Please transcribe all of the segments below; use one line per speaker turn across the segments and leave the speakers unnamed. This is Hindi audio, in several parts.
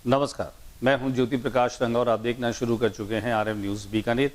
नमस्कार, मैं हूं ज्योति प्रकाश रंगा और आप देखना शुरू कर चुके हैं आरएम न्यूज़ बीकानेर।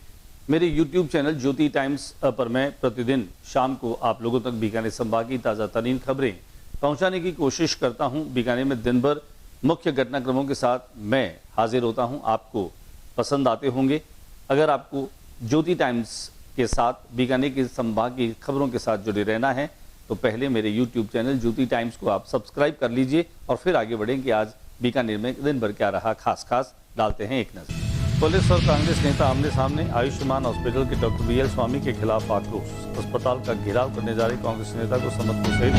मेरे यूट्यूब चैनल ज्योति टाइम्स पर मैं प्रतिदिन शाम को आप लोगों तक बीकानेर संभाग की ताज़ा तरीन खबरें पहुंचाने की कोशिश करता हूं। बीकानेर में दिन भर मुख्य घटनाक्रमों के साथ मैं हाजिर होता हूं। आपको पसंद आते होंगे। अगर आपको ज्योति टाइम्स के साथ बीकानेर के संभाग की खबरों के साथ जुड़े रहना है तो पहले मेरे यूट्यूब चैनल ज्योति टाइम्स को आप सब्सक्राइब कर लीजिए और फिर आगे बढ़ें कि आज बीकानेर में दिन भर क्या रहा। खास डालते हैं एक नजर। पुलिस और कांग्रेस नेता आमने सामने। आयुष्मान हॉस्पिटल के डॉक्टर बीएल स्वामी के खिलाफ आक्रोश। अस्पताल का घेराव करने जा रहे कांग्रेस नेता को समर्थकों सहित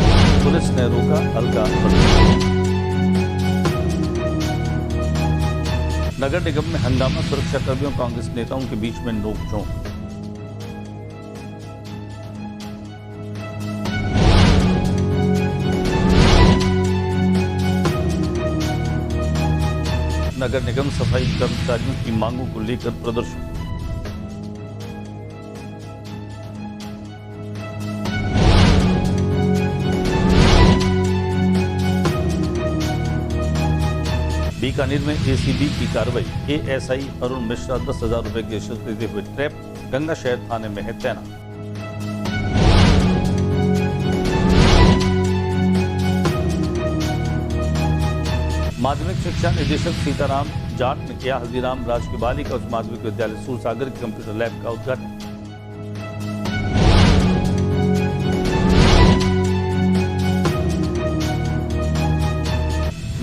पुलिस ने रोका। हल्का नगर निगम में हंगामा। सुरक्षा कर्मियों कांग्रेस नेताओं के बीच में नोकझोंक। नगर निगम सफाई कर्मचारियों की मांगों को लेकर प्रदर्शन। बीकानेर में एसीबी की कार्रवाई। एएसआई अरुण मिश्रा 10,000 रुपए की रिश्वत लेते हुए ट्रैप। गंगा शहर थाने में है तैनात। माध्यमिक शिक्षा निदेशक सीताराम जाट ने किया हल्दीराम राजकीय बालिका उच्च माध्यमिक विद्यालय सूरसागर के कंप्यूटर लैब का उद्घाटन।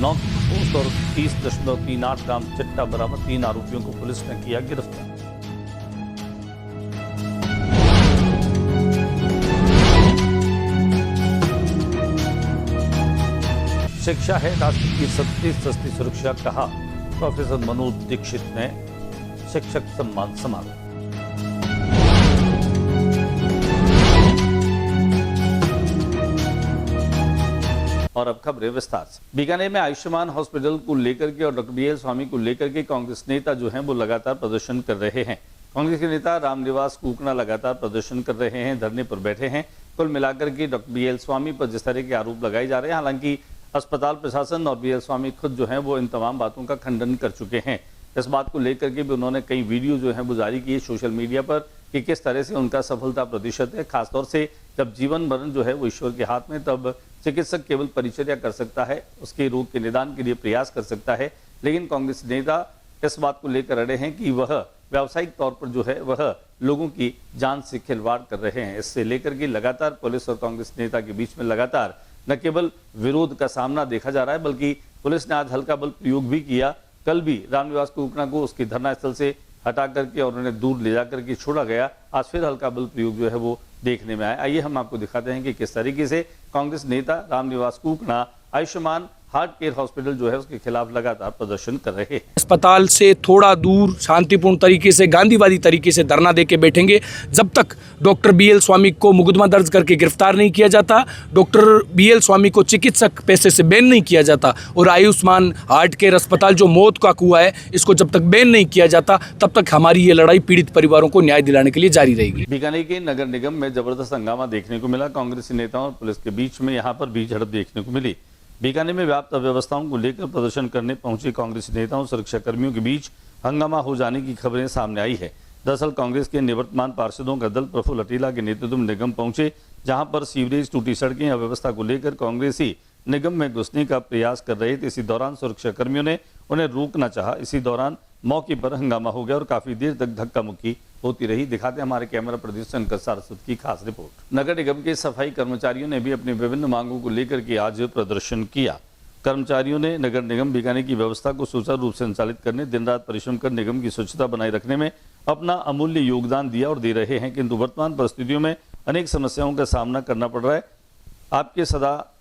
नौ पोस्ट और 30.38 ग्राम चिट्टा बरामद। 3 आरोपियों को पुलिस ने किया गिरफ्तार। शिक्षा है राष्ट्र की सस्ती सुरक्षा, कहा प्रोफेसर मनोज दीक्षित ने शिक्षक सम्मान समारोह। और अब खबरें विस्तार से। बीकानेर में आयुष्मान हॉस्पिटल को लेकर के और डॉक्टर बीएल स्वामी को लेकर के कांग्रेस नेता जो हैं वो लगातार प्रदर्शन कर रहे हैं। कांग्रेस के नेता रामनिवास कुकना लगातार प्रदर्शन कर रहे हैं, धरने पर बैठे हैं। कुल मिलाकर के डॉक्टर बीएल स्वामी पर जिस तरह के आरोप लगाए जा रहे हैं, हालांकि अस्पताल प्रशासन और बीएल स्वामी खुद जो है वो इन तमाम बातों का खंडन कर चुके हैं। इस बात को लेकर के भी उन्होंने कई वीडियो जो है वो जारी किए सोशल मीडिया पर कि किस तरह से उनका सफलता प्रतिशत है। खासतौर से जब जीवन मरण जो है वो ईश्वर के हाथ में, तब चिकित्सक केवल परिचर्या कर सकता है, उसके रोग के निदान के लिए प्रयास कर सकता है। लेकिन कांग्रेस नेता इस बात को लेकर अड़े हैं कि वह व्यावसायिक तौर पर जो है वह लोगों की जान से खिलवाड़ कर रहे हैं। इससे लेकर के लगातार पुलिस और कांग्रेस नेता के बीच में लगातार न केवल विरोध का सामना देखा जा रहा है, बल्कि पुलिस ने आज हल्का बल प्रयोग भी किया। कल भी रामनिवास कुकना को उसकी धरना स्थल से हटा करके और उन्हें दूर ले जाकर के छोड़ा गया। आज फिर हल्का बल प्रयोग जो है वो देखने में आया। आइए हम आपको दिखाते हैं कि किस तरीके से कांग्रेस नेता Ramniwas Kukna Ayushman heart care hospital जो है उसके खिलाफ लगातार प्रदर्शन कर रहे हैं।
अस्पताल से थोड़ा दूर शांतिपूर्ण तरीके से, गांधीवादी तरीके से धरना देके बैठेंगे जब तक डॉक्टर बीएल स्वामी को मुकदमा दर्ज करके गिरफ्तार नहीं किया जाता, डॉक्टर बीएल स्वामी को चिकित्सक पैसे से बैन नहीं किया जाता और आयुष्मान हार्ट केयर अस्पताल जो मौत का कुआं है इसको जब तक बैन नहीं किया जाता तब तक हमारी ये लड़ाई पीड़ित परिवारों को न्याय दिलाने के लिए जारी रहेगी।
बीकानेर के नगर निगम में जबरदस्त हंगामा देखने को मिला। कांग्रेसी नेताओं और पुलिस के बीच में यहाँ पर भी झड़प देखने को मिली। बीकानेर में व्याप्त अव्यवस्थाओं को लेकर प्रदर्शन करने पहुंचे कांग्रेसी नेताओं और सुरक्षा कर्मियों के बीच हंगामा हो जाने की खबरें सामने आई है। दरअसल कांग्रेस के निवर्तमान पार्षदों का दल प्रफुल्ल अटीला के नेतृत्व में निगम पहुंचे, जहां पर सीवरेज, टूटी सड़कें, अव्यवस्था को लेकर कांग्रेसी निगम में घुसने का प्रयास कर रहे थे। इसी दौरान सुरक्षा कर्मियों ने उन्हें रोकना चाहा। इसी दौरान मौके पर हंगामा हो गया और काफी देर तक धक्का मुक्की होती रही। दिखाते हमारे कैमरा प्रदर्शन शंकर सारस्वत की खास रिपोर्ट। नगर निगम के सफाई कर्मचारियों ने भी अपनी विभिन्न मांगों को लेकर के आज प्रदर्शन किया। कर्मचारियों ने नगर निगम बीकानेर की व्यवस्था को सुचारू रूप से संचालित करने, दिन रात परिश्रम कर निगम की स्वच्छता बनाए रखने में अपना अमूल्य योगदान दिया और दे रहे हैं, किंतु वर्तमान परिस्थितियों में अनेक समस्याओं का सामना करना पड़ रहा है। आपके सदा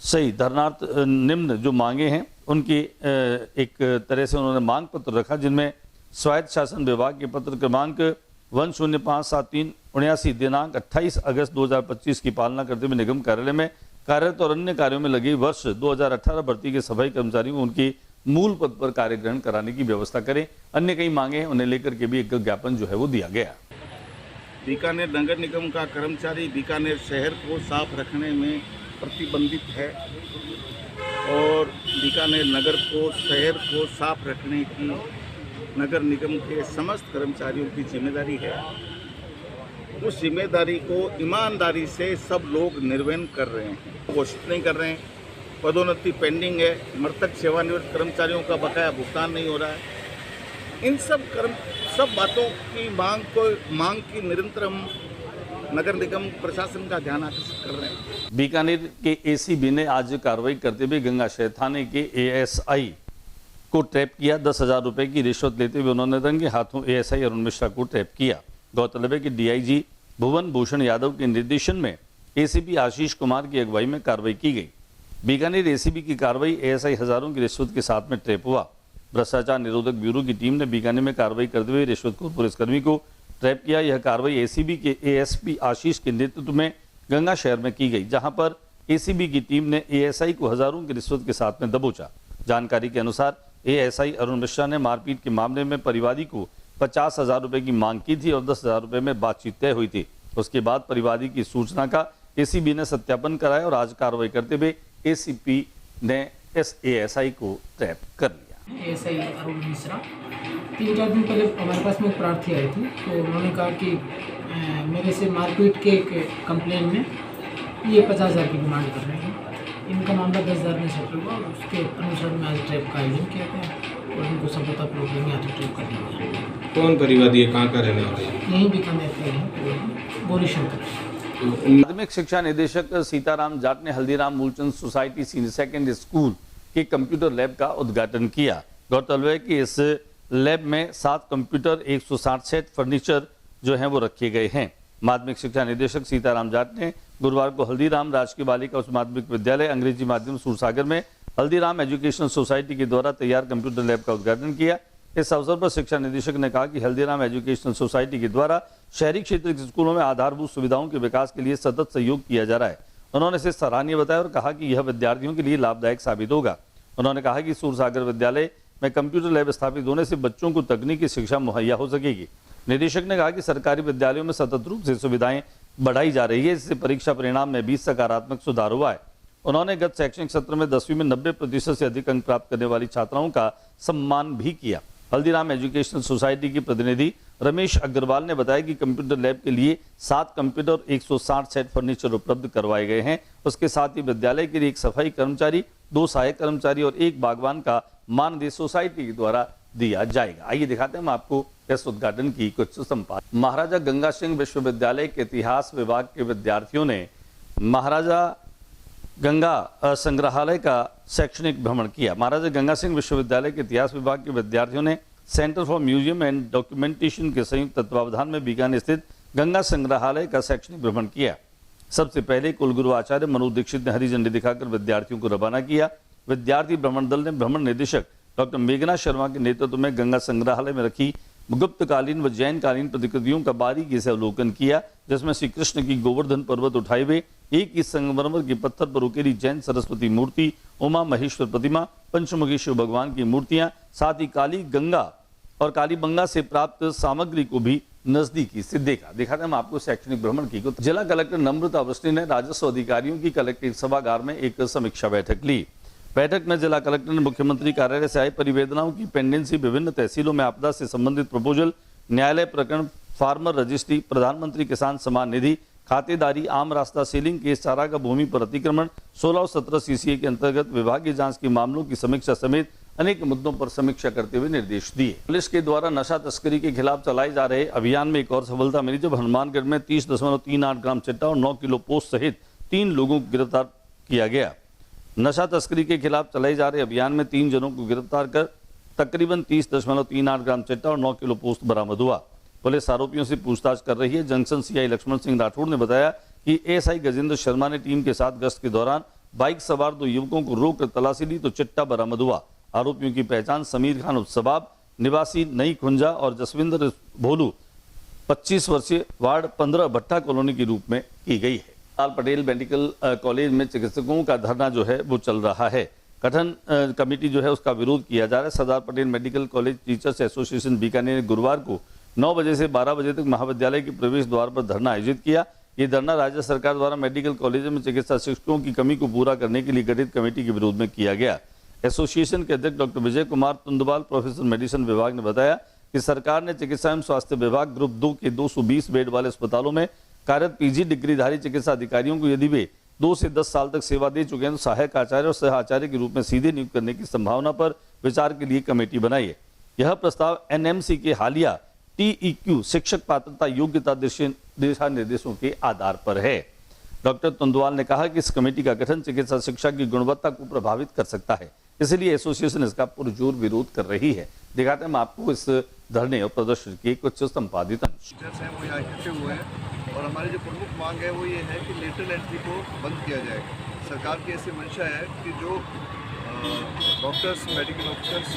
सही धरनार्थ निम्न जो मांगे हैं उनकी एक तरह से उन्होंने मांग पत्र रखा, जिनमें स्वायत्त शासन विभाग के पत्र क्रमांक 1057379 दिनांक 28 अगस्त 2025 की पालना करते हुए निगम कार्यालय में कार्यरत और अन्य कार्यों में लगे वर्ष 2018 भर्ती के सफाई कर्मचारियों को उनकी मूल पद पर कार्य ग्रहण कराने की व्यवस्था करें। अन्य कई मांगे हैं, उन्हें लेकर के भी एक ज्ञापन जो है वो दिया गया।
बीकानेर नगर निगम का कर्मचारी बीकानेर शहर को साफ रखने में प्रतिबंधित है और बीकानेर नगर को, शहर को साफ रखने की नगर निगम के समस्त कर्मचारियों की जिम्मेदारी है। उस जिम्मेदारी को ईमानदारी से सब लोग निर्वहन कर रहे हैं, घोषित नहीं कर रहे हैं। पदोन्नति पेंडिंग है, मृतक सेवानिवृत्त कर्मचारियों का बकाया भुगतान नहीं हो रहा है। इन सब बातों की मांग की निरंतर हम नगर निगम प्रशासन का ध्यान आकर्षित कर रहे हैं।
बीकानेर के एसीबी ने आज कार्रवाई करते हुए गंगा शहर थाने के एएसआई को ट्रैप किया। 10,000 रुपए की रिश्वत लेते हुए उन्होंने रंगे हाथों एएसआई अरुण मिश्रा को ट्रैप किया। गौरतलब है कि डीआईजी भुवन भूषण यादव के निर्देशन में एसीपी आशीष कुमार की अगुवाई में कार्रवाई की गई। बीकानेर एसीबी की कार्रवाई एएसआई हजारों की रिश्वत के साथ में ट्रैप हुआ। भ्रष्टाचार निरोधक ब्यूरो की टीम ने बीकानेर में कार्रवाई करते हुए रिश्वतखोर पुलिसकर्मी को ट्रैप किया। यह कार्रवाई एसीबी के एएसपी आशीष के नेतृत्व में गंगा शहर में की गई, जहां पर एसीबी की टीम ने एएसआई को हजारों की रिश्वत के साथ में दबोचा। जानकारी के अनुसार एएसआई अरुण मिश्रा ने मारपीट के मामले में परिवादी को 50,000 रुपए की मांग की थी और 10,000 रुपए में बातचीत तय हुई थी। उसके बाद परिवादी की सूचना का एसीबी ने सत्यापन कराया और आज कार्रवाई करते हुए एसीपी ने एएसआई को ट्रैप कर लिया।
एएसआई अरुण मिश्रा 3-4 दिन पहले हमारे पास में एक प्रार्थी आई थी, तो उन्होंने कहा कि मेरे से मारपीट के एक कंप्लेन में ये 50,000 की डिमांड कर रहे हैं। इनका मामला 10,000 में सेटल हुआ और उसके अनुसार में आज ट्रैप का आयोजन किया गया और इनको सफलतापूर्वक लेंगे हाथों ट्रैप कर लिया गया।
कौन परिवादी है, कहाँ का रहने वाले हैं?
यहीं बीकानेर के हैं, गौरीशंकर।
माध्यमिक शिक्षा निदेशक सीताराम जाट ने Haldiram Moolchand society senior secondary school के कंप्यूटर लैब का उद्घाटन किया। गौरतलब है कि इस लैब में 7 कंप्यूटर, 160 सेट फर्नीचर जो हैं वो रखे गए हैं। माध्यमिक शिक्षा निदेशक सीताराम जाट ने गुरुवार को हल्दीराम राजकीय बालिका उच्च माध्यमिक विद्यालय अंग्रेजी माध्यम सूरसागर में हल्दीराम एजुकेशनल सोसाइटी के द्वारा तैयार कंप्यूटर लैब का उद्घाटन किया। इस अवसर पर शिक्षा निदेशक ने कहा कि हल्दीराम एजुकेशनल सोसाइटी के द्वारा शहरी क्षेत्र के स्कूलों में आधारभूत सुविधाओं के विकास के लिए सतत सहयोग किया जा रहा है। उन्होंने इसे सराहनीय बताया और कहा कि यह विद्यार्थियों के लिए लाभदायक साबित होगा। उन्होंने कहा कि सूरसागर विद्यालय में कंप्यूटर लैब स्थापित होने से बच्चों को तकनीकी शिक्षा मुहैया हो सकेगी। निदेशक ने कहा कि सरकारी विद्यालयों में सतत रूप से सुविधाएं बढ़ाई जा रही है, इससे परीक्षा परिणाम में भी सकारात्मक सुधार हुआ है। उन्होंने गत शैक्षणिक सत्र में 10वीं में 90% से अधिक अंक प्राप्त करने वाली छात्राओं का सम्मान भी किया। हल्दीराम एजुकेशनल सोसाइटी के प्रतिनिधि रमेश अग्रवाल ने बताया कि कंप्यूटर लैब के लिए 7 कंप्यूटर, 160 सेट फर्नीचर उपलब्ध करवाए गए हैं। उसके साथ ही विद्यालय के लिए 1 सफाई कर्मचारी, 2 सहायक कर्मचारी और 1 बागवान का मानदेय सोसाइटी के द्वारा दिया जाएगा। आइए दिखाते हैं हम आपको इस उद्घाटन की कुछ संपादन। महाराजा गंगा सिंह विश्वविद्यालय के इतिहास विभाग के विद्यार्थियों ने महाराजा गंगा संग्रहालय का शैक्षणिक भ्रमण किया। महाराजा गंगा सिंह विश्वविद्यालय के इतिहास विभाग के विद्यार्थियों ने centre for museum and documentation के संयुक्त तत्वावधान में बीकानेर स्थित गंगा संग्रहालय का शैक्षणिक भ्रमण किया। सबसे पहले कुलगुरु आचार्य मनोज दीक्षित ने हरी झंडी दिखाकर विद्यार्थियों को रवाना किया। विद्यार्थी भ्रमण दल ने भ्रमण निदेशक डॉक्टर मेघना शर्मा के नेतृत्व में गंगा संग्रहालय में रखी गुप्तकालीन व जैन कालीन प्रतिकृतियों का बारीकी से अवलोकन किया, जिसमें श्री कृष्ण की गोवर्धन पर्वत उठाए हुए एक ही संगमरमर के पत्थर पर उकेरी जैन सरस्वती मूर्ति, उमा महेश्वर प्रतिमा, पंचमुखी शिव भगवान की मूर्तियां, साथ ही काली गंगा और कालीबंगा से प्राप्त सामग्री को भी नजदीकी से देखा। दिखाते हम आपको शैक्षणिक भ्रमण की। जिला कलेक्टर नम्रता अवस्थी ने राजस्व अधिकारियों की कलेक्ट्रेट सभागार में एक समीक्षा बैठक ली। बैठक में जिला कलेक्टर ने मुख्यमंत्री कार्यालय से आए परिवेदनाओं की पेंडेंसी, विभिन्न तहसीलों में आपदा से संबंधित प्रपोजल, न्यायालय प्रकरण, फार्मर रजिस्ट्री, प्रधानमंत्री किसान सम्मान निधि, खातेदारी, आम रास्ता सीलिंग, केस चारा का भूमि पर अतिक्रमण, 16 और 17 सीसीए के अंतर्गत विभागीय जांच के मामलों की समीक्षा समेत अनेक मुद्दों पर समीक्षा करते हुए निर्देश दिए। पुलिस के द्वारा नशा तस्करी के खिलाफ चलाए जा रहे अभियान में एक और सफलता मिली, जब हनुमानगढ़ में 30.38 ग्राम चिट्टा और 9 किलो पोस्ट सहित 3 लोगों को गिरफ्तार किया गया। नशा तस्करी के खिलाफ चलाए जा रहे अभियान में 3 जनों को गिरफ्तार कर तकरीबन 30.38 ग्राम चिट्टा और 9 किलो पोस्ट बरामद हुआ। पुलिस आरोपियों से पूछताछ कर रही है। जंक्शन सीआई लक्ष्मण सिंह राठौड़ ने बताया कि एएसआई गजेंद्र शर्मा ने टीम के साथ गश्त के दौरान बाइक सवार 2 युवकों को रोककर तलाशी ली तो चिट्टा बरामद हुआ। आरोपियों की पहचान समीर खान उत्सबाब निवासी नई खुंजा और जसविंदर भोलू 25 वर्षीय वार्ड 15 भट्टा कॉलोनी के रूप में की गई है। सरदार पटेल मेडिकल कॉलेज में चिकित्सकों का धरना जो है वो चल रहा है। गठन कमेटी जो है उसका विरोध किया जा रहा है। Sardar Patel medical college teachers association Bikaner ने गुरुवार को 9 बजे से 12 बजे तक महाविद्यालय के प्रवेश द्वार पर धरना आयोजित किया। ये धरना राज्य सरकार द्वारा मेडिकल कॉलेजों में चिकित्सा शिक्षकों की कमी को पूरा करने के लिए गठित कमेटी के विरोध में किया गया। एसोसिएशन के अध्यक्ष doctor Vijay Kumar तुंदवाल, professor medicine विभाग ने बताया कि सरकार ने चिकित्सा एवं स्वास्थ्य विभाग ग्रुप 2 के 220 बेड वाले अस्पतालों में कार्यरत पीजी डिग्रीधारी चिकित्सा अधिकारियों को यदि वे 2 से 10 साल तक सेवा दे चुके हैं तो सहायक आचार्य और सह आचार्य के रूप में सीधे नियुक्त करने की संभावना पर विचार के लिए कमेटी बनाई है। यह प्रस्ताव एनएमसी के हालिया TEQ शिक्षक पात्रता योग्यता दिशा निर्देशों के आधार पर है। डॉक्टर तुंदवाल ने कहा कि इस कमेटी का गठन चिकित्सा शिक्षा की गुणवत्ता को प्रभावित कर सकता है, इसलिए एसोसिएशन इसका पुरजोर विरोध कर रही है। दिखाते हैं हम आपको इस धरने और प्रदर्शन के कुछ संपादित अंश।
वो यहाँ इकट्ठे हुए हैं और हमारी जो प्रमुख मांग है वो ये है कि लेटरल एंट्री को बंद किया जाए। सरकार की ऐसी मंशा है कि जो doctors, medical officers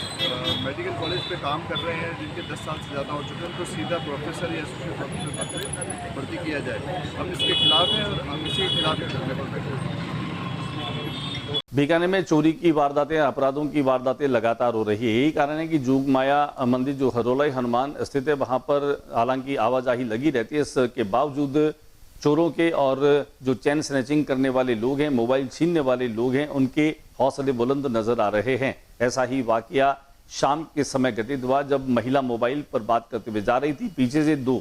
medical college पे काम कर रहे हैं, जिनके 10 साल से ज़्यादा हो चुके हैं, उनको सीधा प्रोफेसर या एसोसिएट प्रोफेसर पद पे भर्ती किया जाए। हम इसके खिलाफ हैं और हम इसी के खिलाफ धरने पर बैठे हैं।
बीकानेर में चोरी की वारदातें, अपराधों की वारदातें लगातार हो रही है। यही कारण है कि जोगमाया मंदिर जो हरोलाई हनुमान स्थित है वहां पर हालांकि आवाजाही लगी रहती है, इसके बावजूद चोरों के और जो चैन स्नैचिंग करने वाले लोग हैं, मोबाइल छीनने वाले लोग हैं, उनके हौसले बुलंद नजर आ रहे हैं। ऐसा ही वाकया शाम के समय घटित हुआ जब महिला मोबाइल पर बात करते हुए जा रही थी। पीछे से 2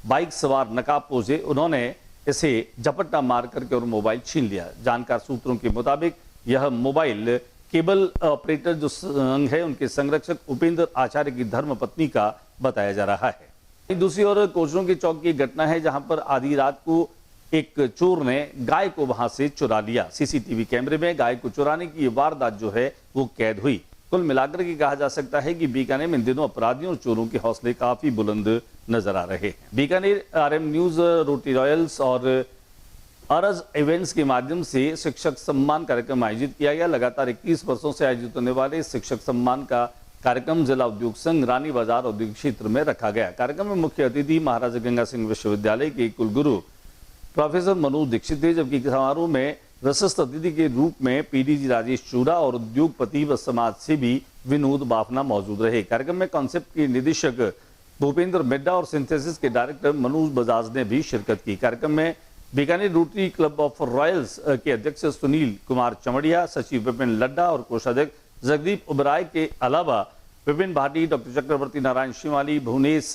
बाइक सवार नकाबपोश उन्होंने इसे झपट्टा मार करके और मोबाइल छीन लिया। जानकार सूत्रों के मुताबिक यह मोबाइल केबल ऑपरेटर जो संघ है उनके संरक्षक उपेंद्र आचार्य की धर्मपत्नी का बताया जा रहा है। दूसरी ओर कोचरों के चौक की घटना है जहां पर आधी रात को एक चोर ने गाय को वहां से चुरा लिया। सीसीटीवी कैमरे में गाय को चुराने की वारदात जो है वो कैद हुई। कुल मिलाकर के कहा जा सकता है कि बीकानेर में इन दिनों अपराधियों और चोरों के हौसले काफी बुलंद नजर आ रहे हैं। बीकानेर RM न्यूज, रोटी रॉयल्स और अरज इवेंट्स के माध्यम से शिक्षक सम्मान कार्यक्रम आयोजित किया गया। लगातार 21 वर्षों से आयोजित होने वाले शिक्षक सम्मान का कार्यक्रम जिला उद्योग संघ रानी बाजार औद्योगिक क्षेत्र में रखा गया। कार्यक्रम में मुख्य अतिथि महाराजा गंगा सिंह विश्वविद्यालय के कुलगुरु प्रोफेसर मनोज दीक्षित थे, जबकि समारोह में विशिष्ट अतिथि के रूप में PDG राजेश चूड़ा और उद्योगपति व समाज सेवी विनोद बाफना मौजूद रहे। कार्यक्रम में कॉन्सेप्ट के निदेशक भूपेंद्र मिड्डा और सिंथेसिस के डायरेक्टर मनोज बजाज ने भी शिरकत की। कार्यक्रम में Bikaner rotary club of Royals के अध्यक्ष सुनील कुमार चमड़िया, सचिव विपिन लड्डा और कोषाध्यक्ष जगदीप उबराय के अलावा विपिन भाटी, डॉक्टर चक्रवर्ती नारायण शिवाली, भुवनेश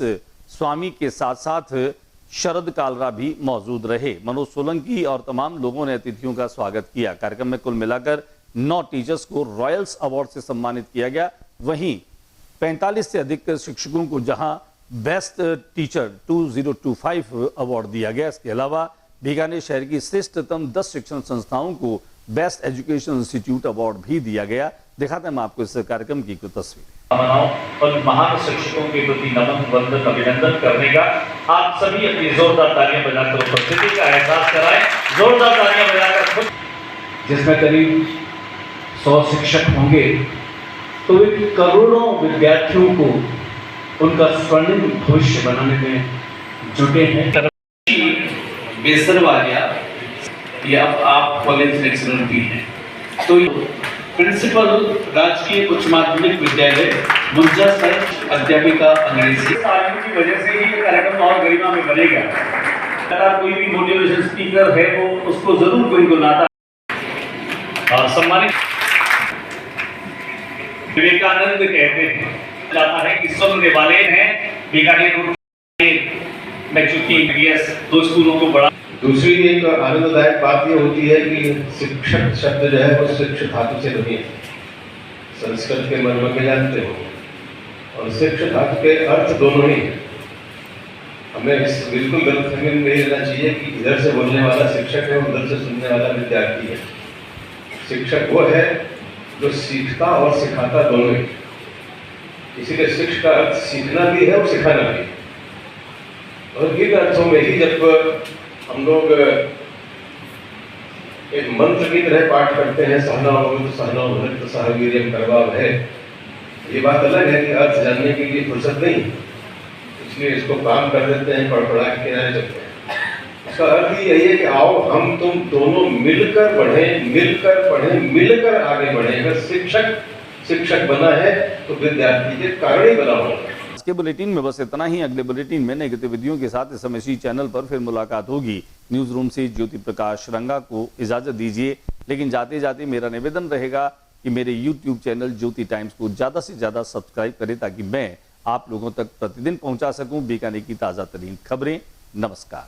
स्वामी के साथ साथ शरद कालरा भी मौजूद रहे। मनोज सोलंकी और तमाम लोगों ने अतिथियों का स्वागत किया। कार्यक्रम में कुल मिलाकर 9 टीचर्स को रॉयल्स अवार्ड से सम्मानित किया गया। वहीं 45 से अधिक शिक्षकों को जहां बेस्ट टीचर 2025 अवार्ड दिया गया। इसके अलावा बीकानेर शहर की श्रेष्ठतम 10 शिक्षण संस्थाओं को बेस्ट एजुकेशन इंस्टीट्यूट अवार्ड भी दिया गया। दिखाते हैं आपको इस कार्यक्रम की कुछ तस्वीरें। और महान शिक्षकों के प्रति नमन, वंदन, अभिनंदन करने का आप सभी अपनी जोरदार तालियां बजाकर उपस्थिति का एहसास कराएं। जोरदार तालियां बजाकर खुद,
जिसमें करीब 100 शिक्षक होंगे, तो वे करोड़ों विद्यार्थियों को उनका स्वर्णिम भविष्य बनाने में जुटे हैं। बेसरवालिया ये अब आप कॉलेज लेक्चरर भी हैं, तो प्रिंसिपल राजकीय उच्च माध्यमिक विद्यालय मुंजा सर, अध्यापिका अंग्रेजी।
तालियों की वजह से ही ये कार्यक्रम और गरिमा में बनेगा। अगर कोई भी मोटिवेशन स्पीकर है वो उसको जरूर कोई गुनाता और सम्मानित विवेकानंद कहते हैं जाता है कि सुनने वाले हैं बीकानेर में चूंकि BS 2 स्कूलों को बड़ा।
दूसरी एक आनंददायक बात यह होती है कि शिक्षक शब्द जो है वो शिक्षक धातु से बनी है। संस्कृत के मर्म में जानते हो, और शिक्षक धातु के अर्थ दोनों ही हैं। हमें बिल्कुल गलतफहमी में नहीं रहना चाहिए कि इधर से बोलने वाला शिक्षक है, उधर से सुनने वाला विद्यार्थी है। शिक्षक वो है जो सीखता और सिखाता दोनों ही। इसीलिए शिक्षा का अर्थ सीखना भी है और सिखाना भी है। और इन अर्थों में ही जब हम लोग एक मंत्र की तरह पाठ करते हैं, सहना भवतु सहनौ भुनक्तु सह वीर्यं करवावहै, ये बात अलग है कि अर्थ जानने के लिए फुर्सत नहीं, इसलिए इसको काम कर देते हैं, पढ़ा के किनारे चलते हैं। इसका अर्थ ही यही है कि आओ हम तुम दोनों मिलकर बढ़ें, मिलकर पढ़ें, मिलकर आगे बढ़ें। अगर शिक्षक बना है तो विद्यार्थी के कारण ही बना होगा।
के बुलेटिन में बस इतना ही। अगले बुलेटिन में नई गतिविधियों के साथ इस समय इसी चैनल पर फिर मुलाकात होगी। न्यूज रूम से ज्योति प्रकाश रंगा को इजाजत दीजिए, लेकिन जाते जाते मेरा निवेदन रहेगा कि मेरे यूट्यूब चैनल ज्योति टाइम्स को ज़्यादा से ज़्यादा सब्सक्राइब करें ताकि मैं आप लोगों तक प्रतिदिन पहुंचा सकूं बीकानेर की ताज़ा तरीन खबरें। नमस्कार।